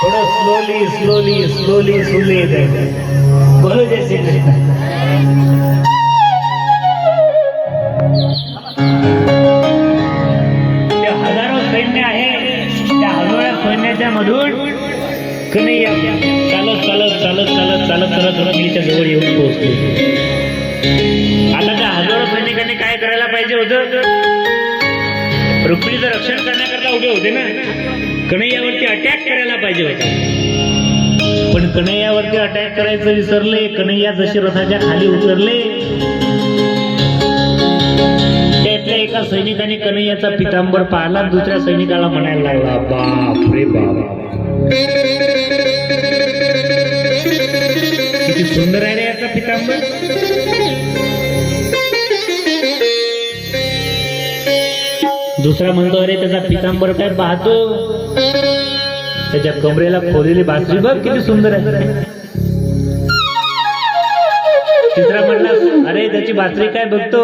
थोड़ा slowly slowly slowly सुनले बोलो जय श्री कृष्ण। त्या हजारो सैन्य आहे, त्या हजारो सैन्याच्या मधून कन्हैया चालत चालत चालत चालत चालत चालत रुक्मिणीच्या जवळ येऊन पोहोचले। आता त्या हजारो सैनिकांनी काय करायला पाहिजे होतं? रुक्मिणीचं रक्षण करण्याकरता उभे होते ना, कन्हैयावरती अटॅक करायला पाहिजे होते, पण कन्हैयावरती अटॅक करायचं विसरले। कन्हैया जसे रथाच्या खाली उतरले, त्यातल्या एका सैनिकाने कन्हैयाचा पितांबर पाहिला, दुसऱ्या सैनिकाला म्हणायला लागला, बाप रे बाप, किती सुंदर आहे रे याचा पितांबर। दुसरा म्हणतो, अरे त्याचा पितांबर काय पाहतो, त्याच्या कमरेला खोलेली बासरी बघ किती सुंदर आहे। तिसरा म्हणला, अरे त्याची बासरी काय बघतो,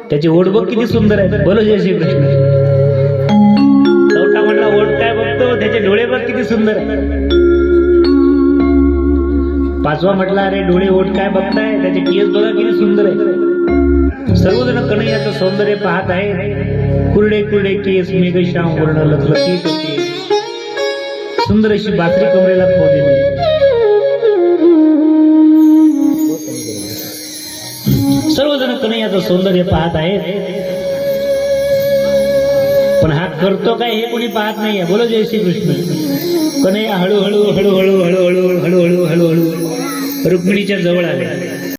त्याची ओठ बघ किती सुंदर आहे, बोलो जय श्री कृष्ण। चौथा म्हणला, ओठ काय बघतो, त्याचे डोळे बघ किती सुंदर आहे। पाचवा म्हटला, अरे डोळे ओठ काय बघताय, त्याचे केस बघा किती सुंदर आहे। सर्वजण कन्हैयाचं सौंदर्य पाहत आहे। कुरडे कुरडे केस, मेघश्याम वर्ण, लखलखीत केस, सुंदर अशी बासरी कमरेला खोदलेली। सर्वजण कन्हैयाचं सौंदर्य पाहत आहेत, पण हा करतो काय हे कोणी पाहत नाहीये, बोलो जय श्री कृष्ण। कन्हैया हळूहळू हळूहळू हळूहळू हळूहळू हळूहळू रुक्मिणीच्या जवळ आले।